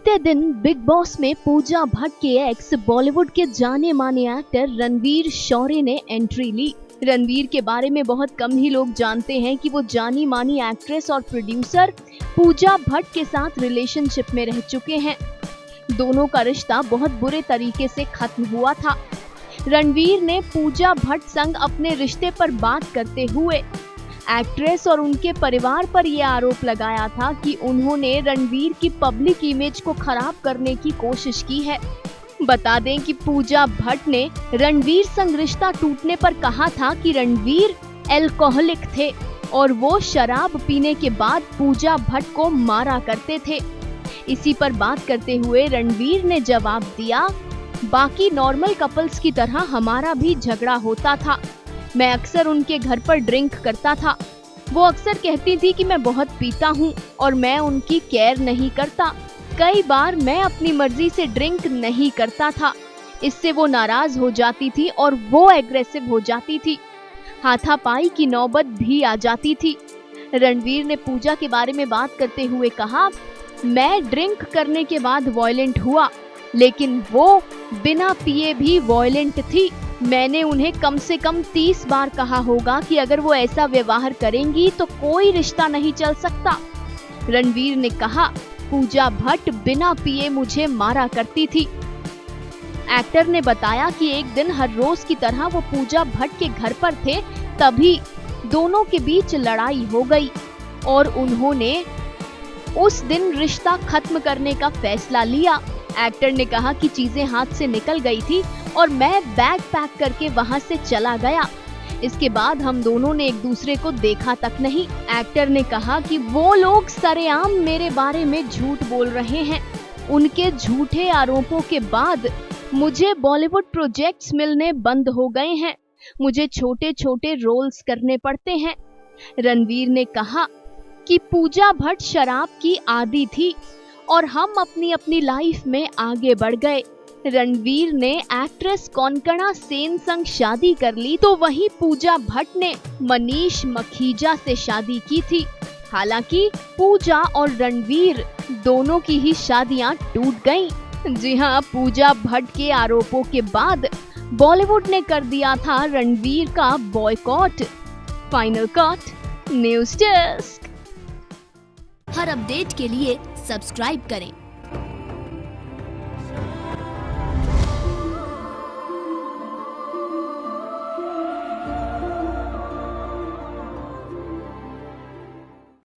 बीते दिन big boss में पूजा भट्ट के एक्स बॉलीवुड के जाने माने एक्टर रणवीर शौर्य ने एंट्री ली। रणवीर के बारे में बहुत कम ही लोग जानते हैं कि वो जानी मानी एक्ट्रेस और प्रोड्यूसर पूजा भट्ट के साथ रिलेशनशिप में रह चुके हैं। दोनों का रिश्ता बहुत बुरे तरीके से खत्म हुआ था। रणवीर ने पूजा भट्ट संग अपने रिश्ते पर बात करते हुए एक्ट्रेस और उनके परिवार पर यह आरोप लगाया था कि उन्होंने रणवीर की पब्लिक इमेज को खराब करने की कोशिश की है। बता दें कि पूजा भट्ट ने रणवीर संग रिश्ता टूटने पर कहा था कि रणवीर अल्कोहलिक थे और वो शराब पीने के बाद पूजा भट्ट को मारा करते थे। इसी पर बात करते हुए रणवीर ने जवाब दिया, बाकी नॉर्मल कपल्स की तरह हमारा भी झगड़ा होता था। मैं अक्सर उनके घर पर ड्रिंक करता था। वो अक्सर कहती थी कि मैं बहुत पीता हूँ और मैं उनकी केयर नहीं करता। कई बार मैं अपनी मर्जी से ड्रिंक नहीं करता था। इससे वो नाराज हो जाती थी और वो एग्रेसिव हो जाती थी। हाथापाई की नौबत भी आ जाती थी। रणवीर ने पूजा के बारे में बात करते हुए कहा, मैं ड्रिंक करने के बाद वॉयलेंट हुआ, लेकिन वो बिना पिए भी वॉयलेंट थी। मैंने उन्हें कम से कम 30 बार कहा होगा कि अगर वो ऐसा व्यवहार करेंगी तो कोई रिश्ता नहीं चल सकता। रणवीर ने कहा, पूजा भट्ट बिना पिए मुझे मारा करती थी। एक्टर ने बताया कि एक दिन हर रोज की तरह वो पूजा भट्ट के घर पर थे, तभी दोनों के बीच लड़ाई हो गई और उन्होंने उस दिन रिश्ता खत्म करने का फैसला लिया। एक्टर ने कहा कि चीजें हाथ से निकल गई थी और मैं बैग पैक करके वहां से चला गया। इसके बाद हम दोनों ने एक दूसरे को देखा तक नहीं। एक्टर ने कहा कि वो लोग सरेआम मेरे बारे में झूठ बोल रहे हैं। उनके झूठे आरोपों के बाद मुझे बॉलीवुड प्रोजेक्ट्स मिलने बंद हो गए हैं। मुझे छोटे छोटे रोल्स करने पड़ते हैं। रणवीर ने कहा कि पूजा भट्ट शराब की आदी थी और हम अपनी अपनी लाइफ में आगे बढ़ गए। रणवीर ने एक्ट्रेस कोंकणा सेन संग शादी कर ली, तो वहीं पूजा भट्ट ने मनीष मखीजा से शादी की थी। हालांकि पूजा और रणवीर दोनों की ही शादियां टूट गईं। जी हां, पूजा भट्ट के आरोपों के बाद बॉलीवुड ने कर दिया था रणवीर का boycott. Final cut news desk. हर अपडेट के लिए सब्सक्राइब करें